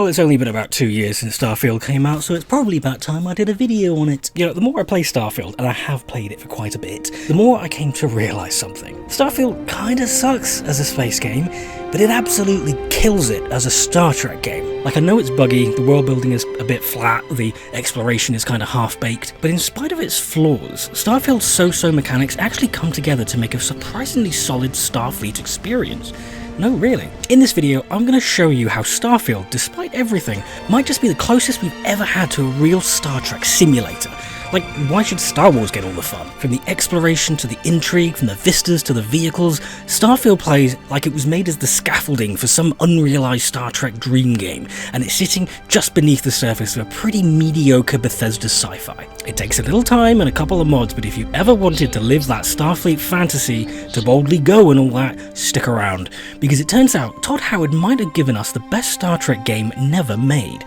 Well, it's only been about 2 years since Starfield came out, so it's probably about time I did a video on it. You know, the more I play Starfield, and I have played it for quite a bit, the more I came to realise something. Starfield kinda sucks as a space game, but it absolutely kills it as a Star Trek game. Like, I know it's buggy, the world building is a bit flat, the exploration is kinda half-baked, but in spite of its flaws, Starfield's so-so mechanics actually come together to make a surprisingly solid Starfleet experience. No, really. In this video, I'm going to show you how Starfield, despite everything, might just be the closest we've ever had to a real Star Trek simulator. Like, why should Star Wars get all the fun? From the exploration to the intrigue, from the vistas to the vehicles, Starfield plays like it was made as the scaffolding for some unrealised Star Trek dream game, and it's sitting just beneath the surface of a pretty mediocre Bethesda sci-fi. It takes a little time and a couple of mods, but if you ever wanted to live that Starfleet fantasy, to boldly go and all that, stick around. Because it turns out Todd Howard might have given us the best Star Trek game never made.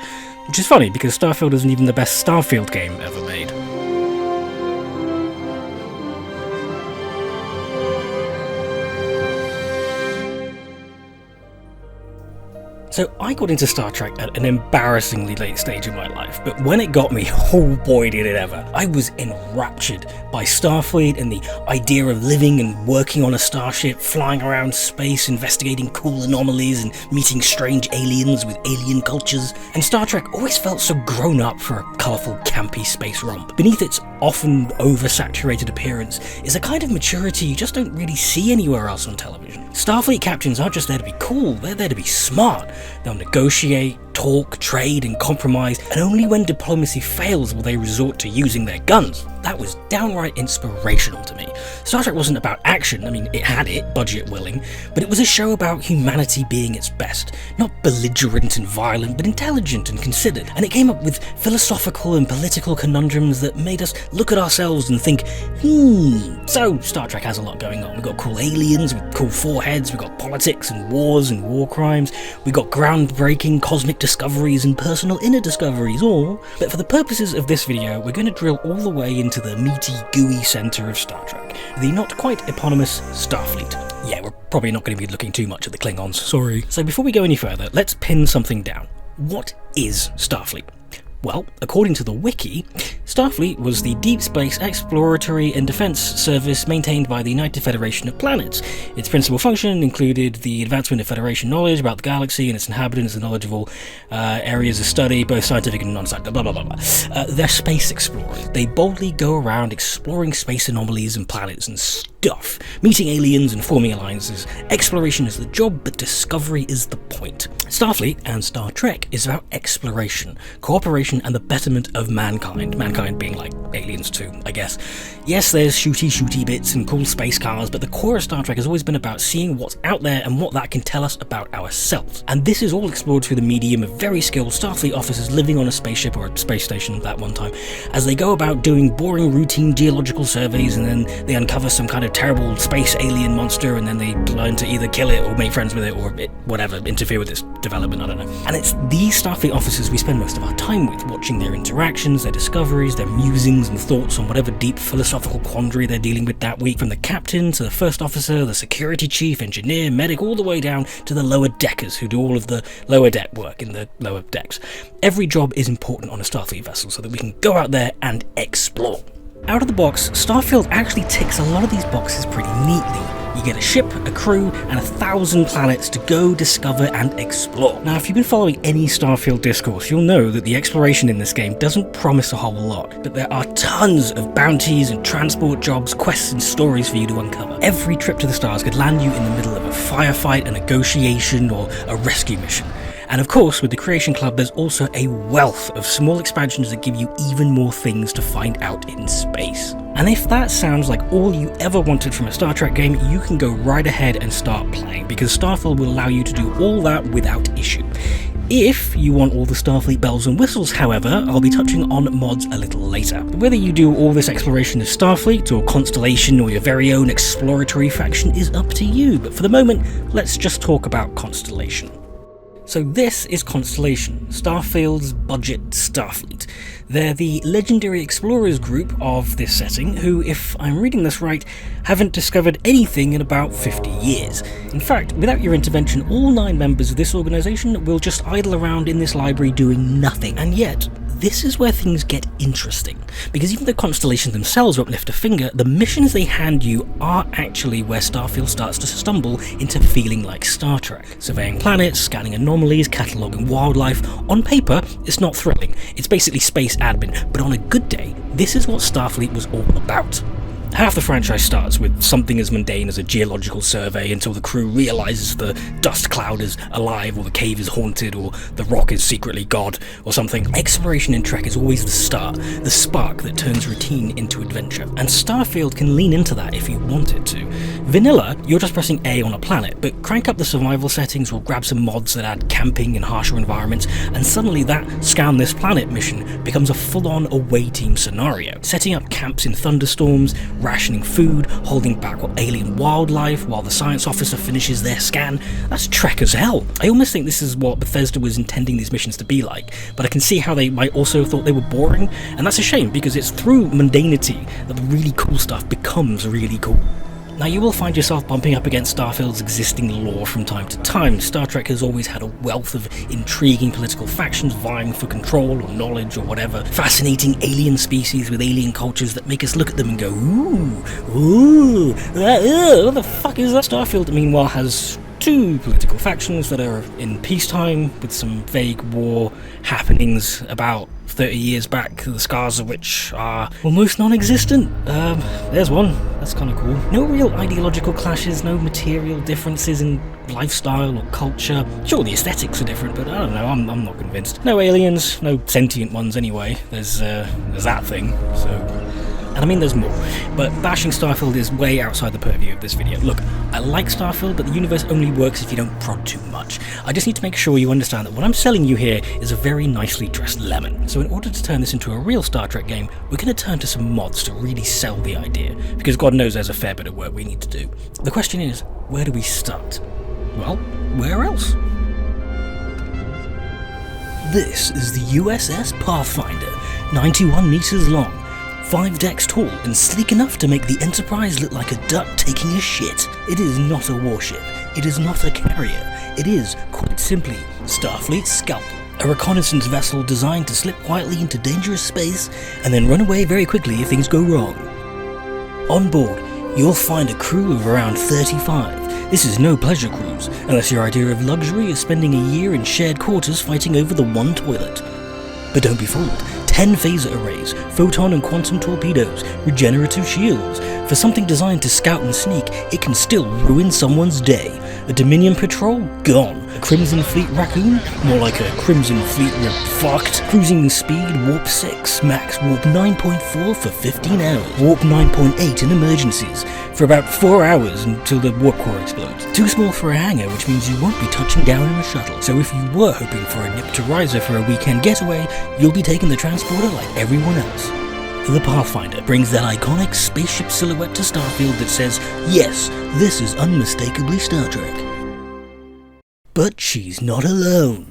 Which is funny, because Starfield isn't even the best Starfield game ever made. So I got into Star Trek at an embarrassingly late stage in my life, but when it got me, oh boy did it ever. I was enraptured by Starfleet and the idea of living and working on a starship, flying around space, investigating cool anomalies and meeting strange aliens with alien cultures. And Star Trek always felt so grown up for a colourful, campy space romp. Beneath its often oversaturated appearance is a kind of maturity you just don't really see anywhere else on television. Starfleet captains aren't just there to be cool, they're there to be smart. They'll negotiate, talk, trade and compromise, and only when diplomacy fails will they resort to using their guns. That was downright inspirational to me. Star Trek wasn't about action, I mean it had it, budget willing, but it was a show about humanity being its best. Not belligerent and violent, but intelligent and considered. And it came up with philosophical and political conundrums that made us look at ourselves and think, so Star Trek has a lot going on. We've got cool aliens with cool foreheads, we've got politics and wars and war crimes, we've got groundbreaking cosmic discoveries and personal inner discoveries, all. But for the purposes of this video, we're going to drill all the way into the meaty, gooey centre of Star Trek, the not quite eponymous Starfleet. Yeah, we're probably not going to be looking too much at the Klingons, sorry. So before we go any further, let's pin something down. What is Starfleet? Well, according to the wiki, Starfleet was the deep space exploratory and defense service maintained by the United Federation of Planets. Its principal function included the advancement of Federation knowledge about the galaxy and its inhabitants and knowledge of all areas of study, both scientific and non-scientific, blah blah blah blah. They're space explorers. They boldly go around exploring space anomalies and planets and stuff, meeting aliens and forming alliances. Exploration is the job, but discovery is the point. Starfleet and Star Trek is about exploration, cooperation and the betterment of mankind. Mankind being like aliens too, I guess. Yes, there's shooty bits and cool space cars, but the core of Star Trek has always been about seeing what's out there and what that can tell us about ourselves. And this is all explored through the medium of very skilled Starfleet officers living on a spaceship or a space station at that one time, as they go about doing boring routine geological surveys, and then they uncover some kind of terrible space alien monster, and then they learn to either kill it or make friends with it or whatever, interfere with its development, I don't know. And it's these Starfleet officers we spend most of our time with, watching their interactions, their discoveries, their musings and thoughts on whatever deep philosophical quandary they're dealing with that week, from the captain to the first officer, the security chief, engineer, medic, all the way down to the lower deckers who do all of the lower deck work in the lower decks. Every job is important on a Starfleet vessel so that we can go out there and explore. Out of the box, Starfield actually ticks a lot of these boxes pretty neatly. You get a ship, a crew, and 1,000 planets to go, discover, and explore. Now, if you've been following any Starfield discourse, you'll know that the exploration in this game doesn't promise a whole lot, but there are tons of bounties and transport jobs, quests, and stories for you to uncover. Every trip to the stars could land you in the middle of a firefight, a negotiation, or a rescue mission. And of course, with the Creation Club, there's also a wealth of small expansions that give you even more things to find out in space. And if that sounds like all you ever wanted from a Star Trek game, you can go right ahead and start playing, because Starfield will allow you to do all that without issue. If you want all the Starfleet bells and whistles, however, I'll be touching on mods a little later. Whether you do all this exploration of Starfleet, or Constellation, or your very own exploratory faction is up to you, but for the moment, let's just talk about Constellation. So this is Constellation, Starfield's budget Starfleet. They're the legendary explorers group of this setting who, if I'm reading this right, haven't discovered anything in about 50 years. In fact, without your intervention, all 9 members of this organisation will just idle around in this library doing nothing. And yet, this is where things get interesting, because even though Constellation themselves won't lift a finger, the missions they hand you are actually where Starfield starts to stumble into feeling like Star Trek. Surveying planets, scanning anomalies, cataloguing wildlife. On paper, it's not thrilling. It's basically space admin, but on a good day, this is what Starfleet was all about. Half the franchise starts with something as mundane as a geological survey until the crew realises the dust cloud is alive, or the cave is haunted, or the rock is secretly God, or something. Exploration in Trek is always the start, the spark that turns routine into adventure. And Starfield can lean into that if you want it to. Vanilla, you're just pressing A on a planet, but crank up the survival settings or grab some mods that add camping in harsher environments, and suddenly that scan this planet mission becomes a full-on away team scenario. Setting up camps in thunderstorms, rationing food, holding back alien wildlife while the science officer finishes their scan. That's Trek as hell. I almost think this is what Bethesda was intending these missions to be like, but I can see how they might also have thought they were boring, and that's a shame because it's through mundanity that the really cool stuff becomes really cool. Now, you will find yourself bumping up against Starfield's existing lore from time to time. Star Trek has always had a wealth of intriguing political factions vying for control or knowledge or whatever. Fascinating alien species with alien cultures that make us look at them and go, what the fuck is that? Starfield, meanwhile, has 2 political factions that are in peacetime with some vague war happenings about 30 years back, the scars of which are almost non-existent. There's one. That's kind of cool. No real ideological clashes, no material differences in lifestyle or culture. Sure, the aesthetics are different, but I don't know, I'm not convinced. No aliens, no sentient ones anyway. There's that thing, so... And I mean, there's more, but bashing Starfield is way outside the purview of this video. Look, I like Starfield, but the universe only works if you don't prod too much. I just need to make sure you understand that what I'm selling you here is a very nicely dressed lemon. So in order to turn this into a real Star Trek game, we're going to turn to some mods to really sell the idea, because God knows there's a fair bit of work we need to do. The question is, where do we start? Well, where else? This is the USS Pathfinder, 91 meters long, 5 decks tall and sleek enough to make the Enterprise look like a duck taking a shit. It is not a warship, it is not a carrier, it is, quite simply, Starfleet's Scalpel, a reconnaissance vessel designed to slip quietly into dangerous space and then run away very quickly if things go wrong. On board, you'll find a crew of around 35. This is no pleasure cruise, unless your idea of luxury is spending a year in shared quarters fighting over the one toilet. But don't be fooled. 10 phaser arrays, photon and quantum torpedoes, regenerative shields. For something designed to scout and sneak, it can still ruin someone's day. A Dominion patrol? Gone. A Crimson Fleet raccoon? More like a Crimson Fleet fucked. Cruising speed warp 6, max warp 9.4 for 15 hours. Warp 9.8 in emergencies, for about 4 hours until the warp core explodes. Too small for a hangar, which means you won't be touching down in a shuttle. So if you were hoping for a nip to riser for a weekend getaway, you'll be taking the transporter like everyone else. The Pathfinder brings that iconic spaceship silhouette to Starfield that says, yes, this is unmistakably Star Trek. But she's not alone.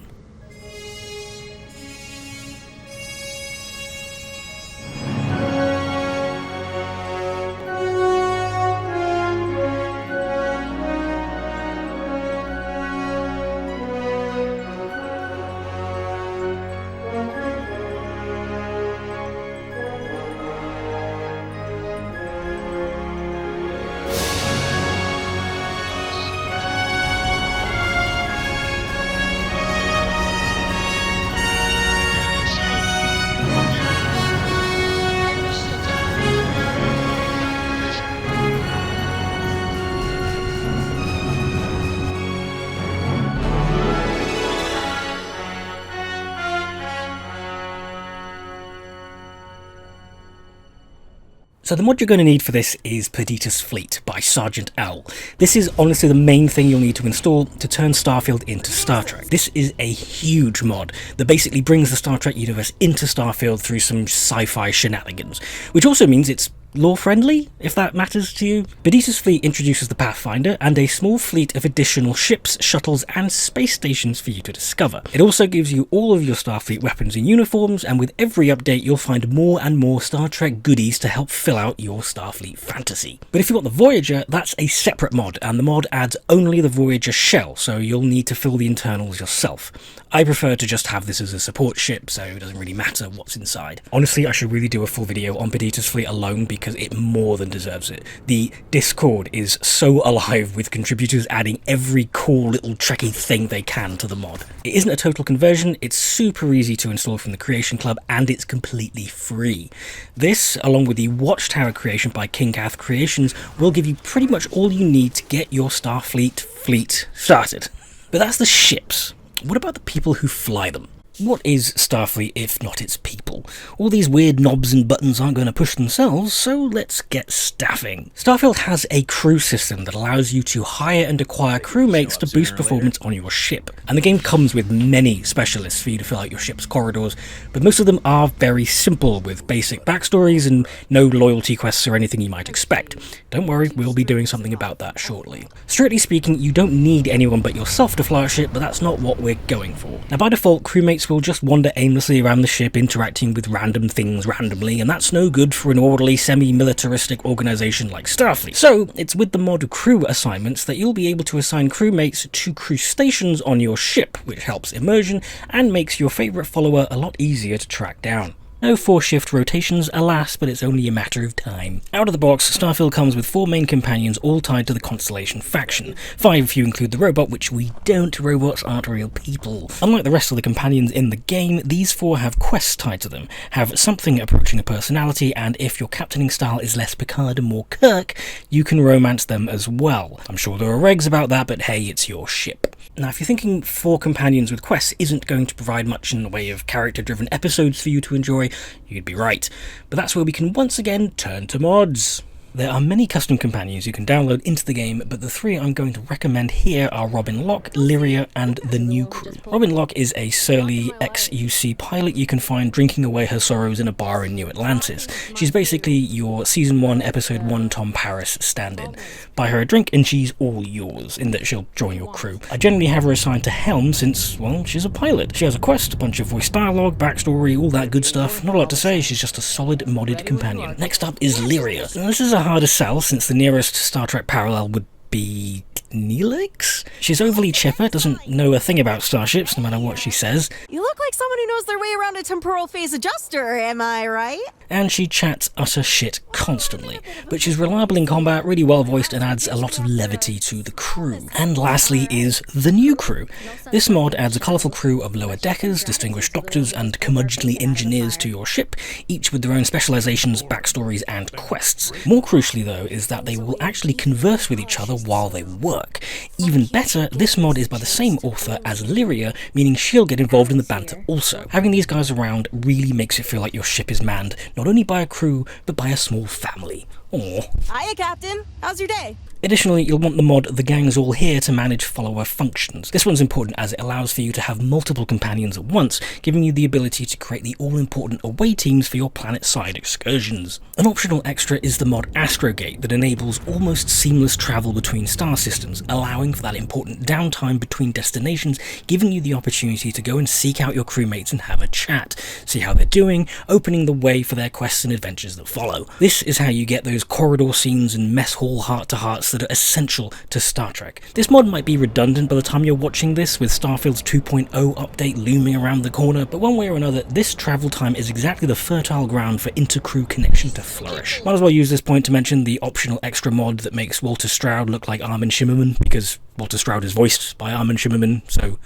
So the mod you're going to need for this is Perditus Fleet by Sergeant L. This is honestly the main thing you'll need to install to turn Starfield into Star Trek. This is a huge mod that basically brings the Star Trek universe into Starfield through some sci-fi shenanigans, which also means it's lore-friendly, if that matters to you. Perditus Fleet introduces the Pathfinder and a small fleet of additional ships, shuttles, and space stations for you to discover. It also gives you all of your Starfleet weapons and uniforms, and with every update you'll find more and more Star Trek goodies to help fill out your Starfleet fantasy. But if you want the Voyager, that's a separate mod, and the mod adds only the Voyager shell, so you'll need to fill the internals yourself. I prefer to just have this as a support ship, so it doesn't really matter what's inside. Honestly, I should really do a full video on Perditus Fleet alone because it more than deserves it. The Discord is so alive with contributors adding every cool little Trekkie thing they can to the mod. It isn't a total conversion, it's super easy to install from the Creation Club, and it's completely free. This, along with the Watchtower creation by King Kath Creations, will give you pretty much all you need to get your Starfleet fleet started. But that's the ships. What about the people who fly them? What is Starfleet if not its people? All these weird knobs and buttons aren't going to push themselves, so let's get staffing. Starfield has a crew system that allows you to hire and acquire crewmates to boost performance on your ship. And the game comes with many specialists for you to fill out your ship's corridors, but most of them are very simple, with basic backstories and no loyalty quests or anything you might expect. Don't worry, we'll be doing something about that shortly. Strictly speaking, you don't need anyone but yourself to fly a ship, but that's not what we're going for. Now by default, crewmates will just wander aimlessly around the ship interacting with random things randomly, and that's no good for an orderly, semi-militaristic organisation like Starfleet. So it's with the mod crew assignments that you'll be able to assign crewmates to crew stations on your ship, which helps immersion and makes your favourite follower a lot easier to track down. No 4-shift rotations, alas, but it's only a matter of time. Out of the box, Starfield comes with 4 main companions all tied to the Constellation faction. 5 if you include the robot, which we don't. Robots aren't real people. Unlike the rest of the companions in the game, these 4 have quests tied to them, have something approaching a personality, and if your captaining style is less Picard and more Kirk, you can romance them as well. I'm sure there are regs about that, but hey, it's your ship. Now, if you're thinking 4 companions with quests isn't going to provide much in the way of character-driven episodes for you to enjoy, you'd be right. But that's where we can once again turn to mods. There are many custom companions you can download into the game, but the 3 I'm going to recommend here are Robin Locke, Lyria, and the new crew. Robin Locke is a surly ex-UC pilot you can find drinking away her sorrows in a bar in New Atlantis. She's basically your Season 1, Episode 1 Tom Paris stand-in. Buy her a drink and she's all yours, in that she'll join your crew. I generally have her assigned to Helm since, well, she's a pilot. She has a quest, a bunch of voice dialogue, backstory, all that good stuff. Not a lot to say, she's just a solid modded companion. Next up is Lyria. Now, this is a harder sell since the nearest Star Trek parallel would be Neelix? She's overly chipper, doesn't know a thing about starships no matter what she says. You look like someone who knows their way around a temporal phase adjuster, am I right? And she chats utter shit constantly, but she's reliable in combat, really well voiced, and adds a lot of levity to the crew. And lastly is the new crew. This mod adds a colourful crew of lower deckers, distinguished doctors, and curmudgeonly engineers to your ship, each with their own specialisations, backstories, and quests. More crucially though is that they will actually converse with each other while they work. Even better, this mod is by the same author as Lyria, meaning she'll get involved in the banter also. Having these guys around really makes it feel like your ship is manned not only by a crew, but by a small family. Aww. Hiya, Captain. How's your day? Additionally, you'll want the mod The Gang's All Here to manage follower functions. This one's important as it allows for you to have multiple companions at once, giving you the ability to create the all-important away teams for your planet-side excursions. An optional extra is the mod Astrogate that enables almost seamless travel between star systems, allowing for that important downtime between destinations, giving you the opportunity to go and seek out your crewmates and have a chat, see how they're doing, opening the way for their quests and adventures that follow. This is how you get those corridor scenes and mess hall heart-to-hearts that are essential to Star Trek. This mod might be redundant by the time you're watching this, with Starfield's 2.0 update looming around the corner, but one way or another, this travel time is exactly the fertile ground for inter-crew connection to flourish. Might as well use this point to mention the optional extra mod that makes Walter Stroud look like Armin Shimmerman, because Walter Stroud is voiced by Armin Shimmerman, so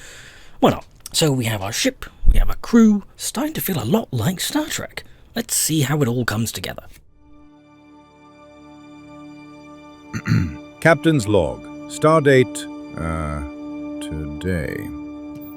why not? So we have our ship, we have our crew, starting to feel a lot like Star Trek. Let's see how it all comes together. Captain's log. Stardate, today.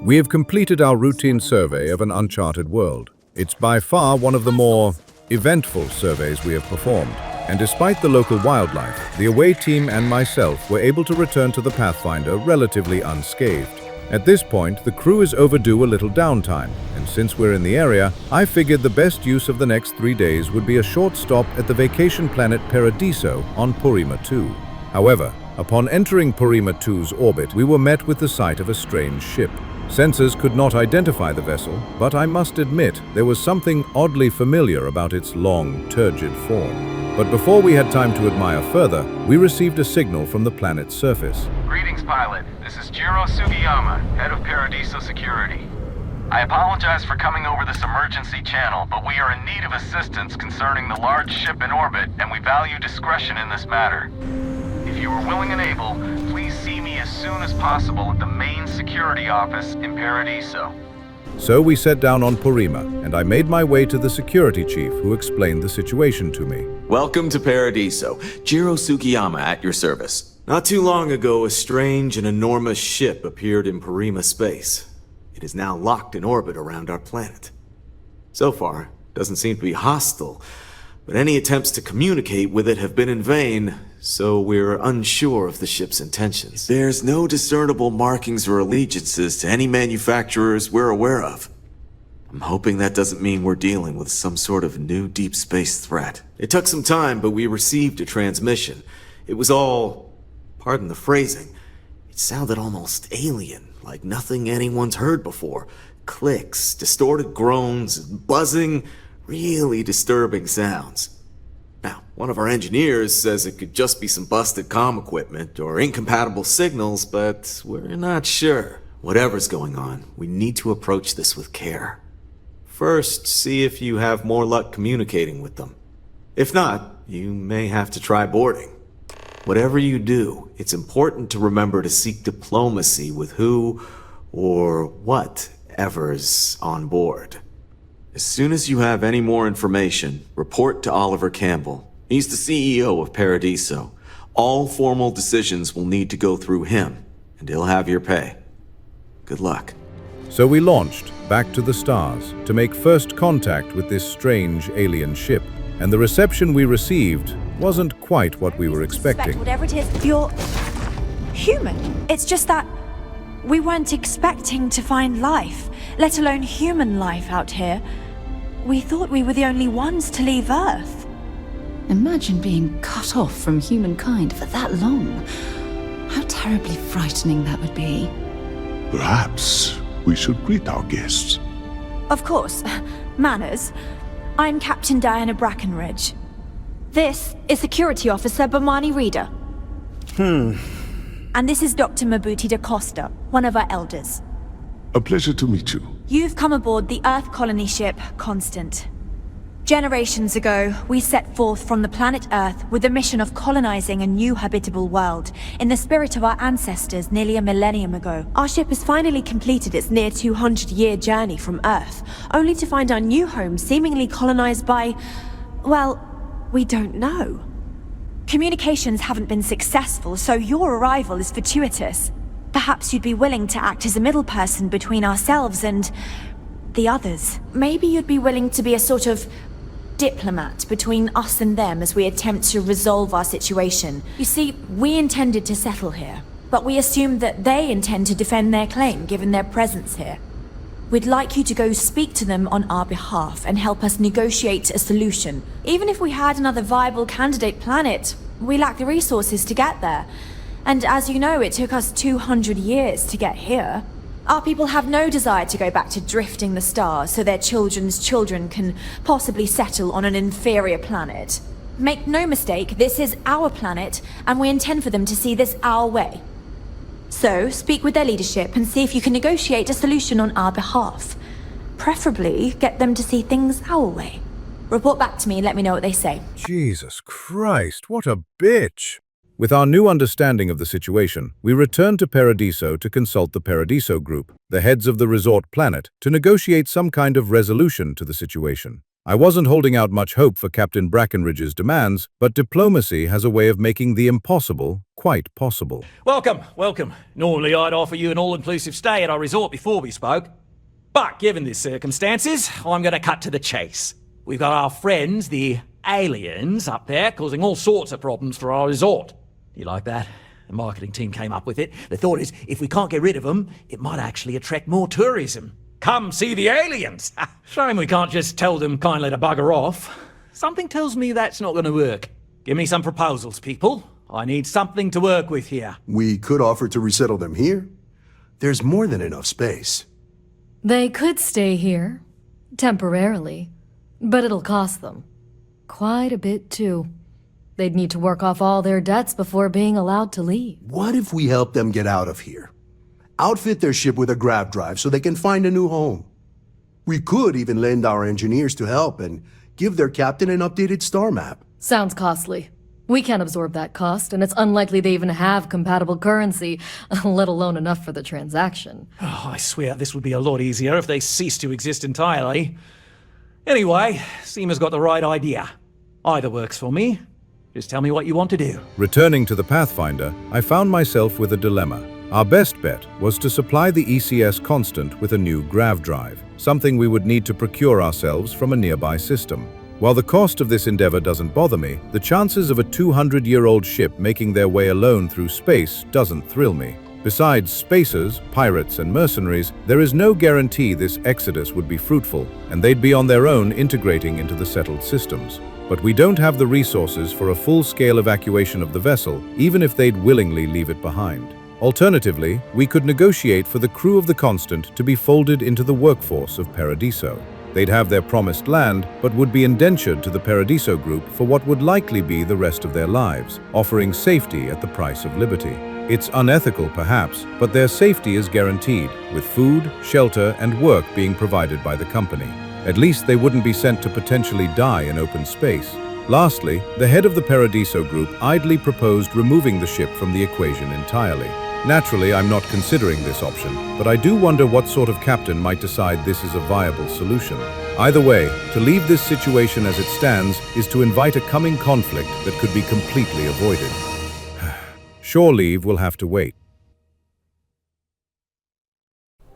We have completed our routine survey of an uncharted world. It's by far one of the more eventful surveys we have performed. And despite the local wildlife, the away team and myself were able to return to the Pathfinder relatively unscathed. At this point, the crew is overdue a little downtime, and since we're in the area, I figured the best use of the next 3 days would be a short stop at the vacation planet Perdiso on Porrima 2. However, upon entering Porrima 2's orbit, we were met with the sight of a strange ship. Sensors could not identify the vessel, but I must admit there was something oddly familiar about its long, turgid form. But before we had time to admire further, we received a signal from the planet's surface. Greetings, pilot. This is Jiro Sugiyama, head of Paradiso Security. I apologize for coming over this emergency channel, but we are in need of assistance concerning the large ship in orbit, and we value discretion in this matter. If you are willing and able, please see me as soon as possible at the main security office in Paradiso. So we sat down on Porrima, and I made my way to the security chief, who explained the situation to me. Welcome to Paradiso. Jiro Sugiyama at your service. Not too long ago, a strange and enormous ship appeared in Porrima space. It is now locked in orbit around our planet. So far, it doesn't seem to be hostile, but any attempts to communicate with it have been in vain, so we're unsure of the ship's intentions. There's no discernible markings or allegiances to any manufacturers we're aware of. I'm hoping that doesn't mean we're dealing with some sort of new deep space threat. It took some time, but we received a transmission. It was all, pardon the phrasing, it sounded almost alien, like nothing anyone's heard before. Clicks, distorted groans, buzzing, really disturbing sounds. Now, one of our engineers says it could just be some busted comm equipment or incompatible signals, but we're not sure. Whatever's going on, we need to approach this with care. First, see if you have more luck communicating with them. If not, you may have to try boarding. Whatever you do, it's important to remember to seek diplomacy with who or whatever's on board. As soon as you have any more information, report to Oliver Campbell. He's the CEO of Paradiso. All formal decisions will need to go through him, and he'll have your pay. Good luck. So we launched back to the stars to make first contact with this strange alien ship, and the reception we received wasn't quite what we were expecting. Whatever it is, you're human. It's just that we weren't expecting to find life, let alone human life out here. We thought we were the only ones to leave Earth. Imagine being cut off from humankind for that long. How terribly frightening that would be. Perhaps we should greet our guests. Of course. Manners. I'm Captain Diana Brackenridge. This is Security Officer Bomani Reader. And this is Dr. Mabuti da Costa, one of our elders. A pleasure to meet you. You've come aboard the Earth colony ship, Constant. Generations ago, we set forth from the planet Earth with the mission of colonizing a new habitable world, in the spirit of our ancestors nearly a millennium ago. Our ship has finally completed its near 200-year journey from Earth, only to find our new home seemingly colonized by, well, we don't know. Communications haven't been successful, so your arrival is fortuitous. Perhaps you'd be willing to act as a middle person between ourselves and the others. Maybe you'd be willing to be a sort of diplomat between us and them as we attempt to resolve our situation. You see, we intended to settle here, but we assumed that they intend to defend their claim given their presence here. We'd like you to go speak to them on our behalf and help us negotiate a solution. Even if we had another viable candidate planet, we lack the resources to get there. And as you know, it took us 200 years to get here. Our people have no desire to go back to drifting the stars so their children's children can possibly settle on an inferior planet. Make no mistake, this is our planet, and we intend for them to see this our way. So, speak with their leadership and see if you can negotiate a solution on our behalf. Preferably, get them to see things our way. Report back to me and let me know what they say. Jesus Christ, what a bitch! With our new understanding of the situation, we returned to Paradiso to consult the Paradiso Group, the heads of the resort planet, to negotiate some kind of resolution to the situation. I wasn't holding out much hope for Captain Brackenridge's demands, but diplomacy has a way of making the impossible quite possible. Welcome, welcome. Normally I'd offer you an all-inclusive stay at our resort before we spoke. But given the circumstances, I'm going to cut to the chase. We've got our friends, the aliens, up there causing all sorts of problems for our resort. You like that? The marketing team came up with it. The thought is, if we can't get rid of them, it might actually attract more tourism. Come see the aliens! Shame we can't just tell them kindly to bugger off. Something tells me that's not going to work. Give me some proposals, people. I need something to work with here. We could offer to resettle them here. There's more than enough space. They could stay here, temporarily, but it'll cost them. Quite a bit, too. They'd need to work off all their debts before being allowed to leave. What if we help them get out of here? Outfit their ship with a grav drive so they can find a new home. We could even lend our engineers to help and give their captain an updated star map. Sounds costly. We can't absorb that cost, and it's unlikely they even have compatible currency, let alone enough for the transaction. Oh, I swear this would be a lot easier if they ceased to exist entirely. Anyway, Seema's got the right idea. Either works for me. Just tell me what you want to do. Returning to the Pathfinder, I found myself with a dilemma. Our best bet was to supply the ECS Constant with a new grav drive, something we would need to procure ourselves from a nearby system. While the cost of this endeavor doesn't bother me, the chances of a 200-year-old ship making their way alone through space doesn't thrill me. Besides spacers, pirates, and mercenaries, there is no guarantee this exodus would be fruitful, and they'd be on their own integrating into the settled systems. But we don't have the resources for a full-scale evacuation of the vessel, even if they'd willingly leave it behind. Alternatively, we could negotiate for the crew of the Constant to be folded into the workforce of Perdiso. They'd have their promised land, but would be indentured to the Perdiso group for what would likely be the rest of their lives, offering safety at the price of liberty. It's unethical, perhaps, but their safety is guaranteed, with food, shelter, and work being provided by the company. At least they wouldn't be sent to potentially die in open space. Lastly, the head of the Perdiso group idly proposed removing the ship from the equation entirely. Naturally, I'm not considering this option, but I do wonder what sort of captain might decide this is a viable solution. Either way, to leave this situation as it stands is to invite a coming conflict that could be completely avoided. Shore leave will have to wait.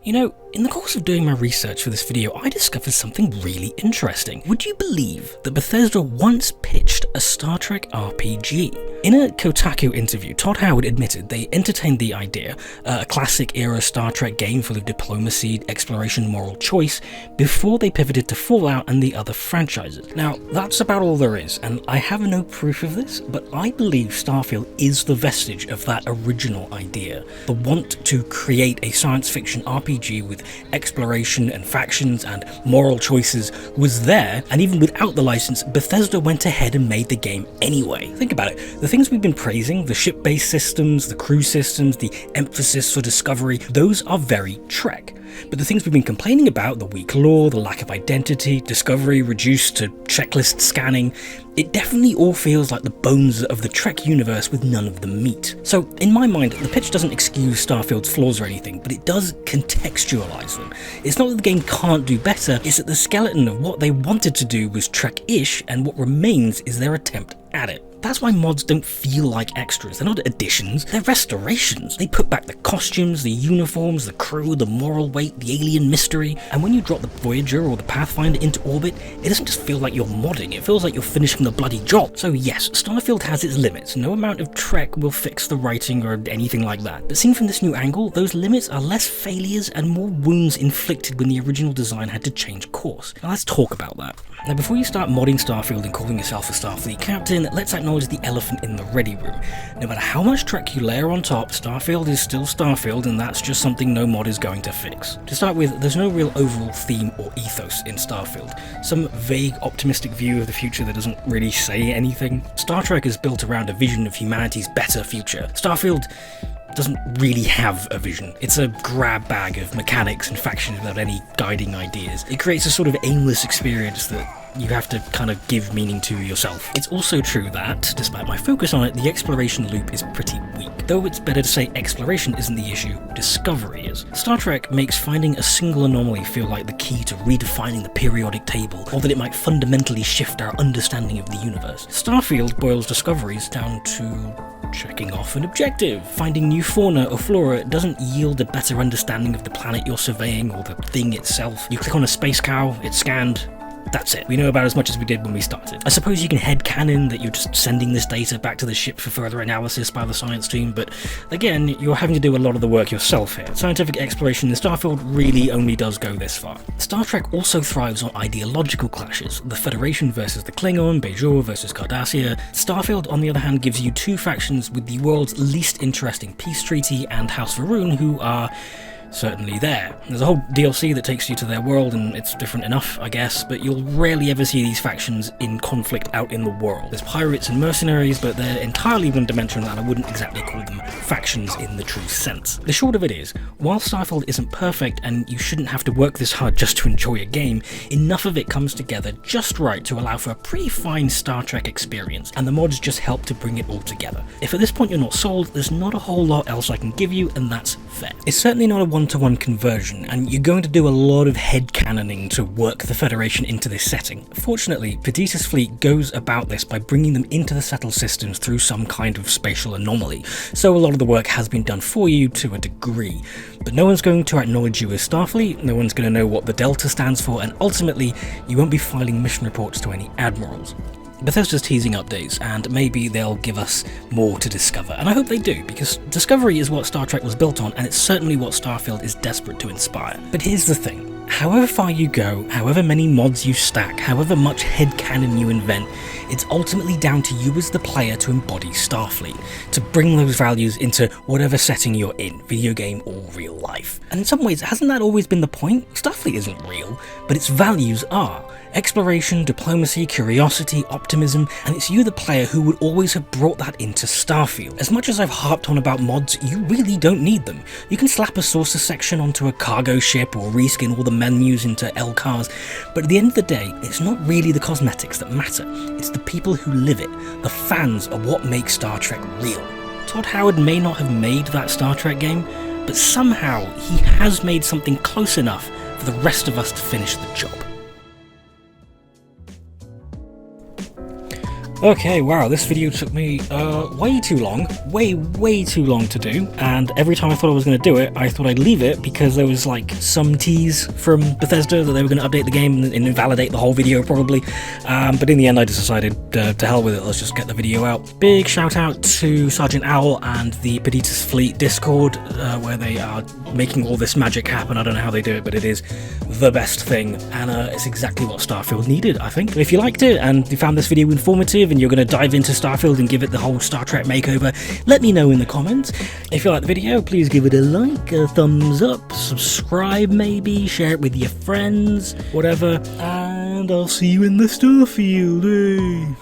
You know, in the course of doing my research for this video, I discovered something really interesting. Would you believe that Bethesda once pitched a Star Trek RPG? In a Kotaku interview, Todd Howard admitted they entertained the idea, a classic-era Star Trek game full of diplomacy, exploration, moral choice, before they pivoted to Fallout and the other franchises. Now, that's about all there is, and I have no proof of this, but I believe Starfield is the vestige of that original idea. The want to create a science fiction RPG with exploration and factions and moral choices was there, and even without the license, Bethesda went ahead and made the game anyway. Think about it, the things we've been praising, the ship-based systems, the crew systems, the emphasis for discovery, those are very Trek. But the things we've been complaining about, the weak lore, the lack of identity, discovery reduced to checklist scanning, it definitely all feels like the bones of the Trek universe with none of the meat. So in my mind, the pitch doesn't excuse Starfield's flaws or anything, but it does contextualize them. It's not that the game can't do better, it's that the skeleton of what they wanted to do was Trek-ish, and what remains is their attempt at it. That's why mods don't feel like extras. They're not additions, they're restorations. They put back the costumes, the uniforms, the crew, the moral weight, the alien mystery. And when you drop the Voyager or the Pathfinder into orbit, it doesn't just feel like you're modding, it feels like you're finishing the bloody job. So yes, Starfield has its limits. No amount of Trek will fix the writing or anything like that. But seen from this new angle, those limits are less failures and more wounds inflicted when the original design had to change course. Now let's talk about that. Now before you start modding Starfield and calling yourself a Starfleet captain, let's acknowledge the elephant in the ready room. No matter how much Trek you layer on top, Starfield is still Starfield, and that's just something no mod is going to fix. To start with, there's no real overall theme or ethos in Starfield. Some vague, optimistic view of the future that doesn't really say anything. Star Trek is built around a vision of humanity's better future. Starfield doesn't really have a vision. It's a grab bag of mechanics and factions without any guiding ideas. It creates a sort of aimless experience that you have to kind of give meaning to yourself. It's also true that, despite my focus on it, the exploration loop is pretty weak. Though it's better to say exploration isn't the issue, discovery is. Star Trek makes finding a single anomaly feel like the key to redefining the periodic table, or that it might fundamentally shift our understanding of the universe. Starfield boils discoveries down to checking off an objective. Finding new fauna or flora doesn't yield a better understanding of the planet you're surveying or the thing itself. You click on a space cow, it's scanned, That's it. We know about as much as we did when we started. I suppose you can headcanon that you're just sending this data back to the ship for further analysis by the science team, but again, you're having to do a lot of the work yourself here. Scientific exploration in Starfield really only does go this far. Star Trek also thrives on ideological clashes. The Federation versus the Klingon, Bajor versus Cardassia. Starfield, on the other hand, gives you two factions with the world's least interesting peace treaty and House Va'Run, who are certainly there. There's a whole DLC that takes you to their world, and it's different enough, I guess, but you'll rarely ever see these factions in conflict out in the world. There's pirates and mercenaries, but they're entirely one-dimensional, and I wouldn't exactly call them factions in the true sense. The short of it is, while Starfield isn't perfect, and you shouldn't have to work this hard just to enjoy a game, enough of it comes together just right to allow for a pretty fine Star Trek experience, and the mods just help to bring it all together. If at this point you're not sold, there's not a whole lot else I can give you, and that's fair. It's certainly not a one-to-one conversion, and you're going to do a lot of headcanoning to work the Federation into this setting. Fortunately, Perditus Fleet goes about this by bringing them into the settled systems through some kind of spatial anomaly, so a lot of the work has been done for you to a degree. But no one's going to acknowledge you as Starfleet, no one's going to know what the Delta stands for, and ultimately, you won't be filing mission reports to any admirals. Bethesda's teasing updates, and maybe they'll give us more to discover, and I hope they do, because discovery is what Star Trek was built on, and it's certainly what Starfield is desperate to inspire. But here's the thing. However far you go, however many mods you stack, however much headcanon you invent, it's ultimately down to you as the player to embody Starfleet, to bring those values into whatever setting you're in, video game or real life. And in some ways, hasn't that always been the point? Starfleet isn't real, but its values are. Exploration, diplomacy, curiosity, optimism, and it's you the player who would always have brought that into Starfield. As much as I've harped on about mods, you really don't need them. You can slap a saucer section onto a cargo ship or reskin all the menus into LCARs, but at the end of the day, it's not really the cosmetics that matter. It's the people who live it. The fans are what make Star Trek real. Todd Howard may not have made that Star Trek game, but somehow he has made something close enough for the rest of us to finish the job. Okay, wow, this video took me way too long, way too long to do, and every time I thought I was going to do it, I thought I'd leave it because there was like some tease from Bethesda that they were going to update the game and invalidate the whole video probably, but in the end I just decided to hell with it, let's just get the video out. Big shout out to Sergeant Owl and the Perditus Fleet Discord, where they are making all this magic happen. I don't know how they do it, but it is the best thing, and it's exactly what Starfield needed, I think. If you liked it and you found this video informative and you're going to dive into Starfield and give it the whole Star Trek makeover, let me know in the comments. If you like the video, please give it a like, a thumbs up, subscribe maybe, share it with your friends, whatever, and I'll see you in the Starfield.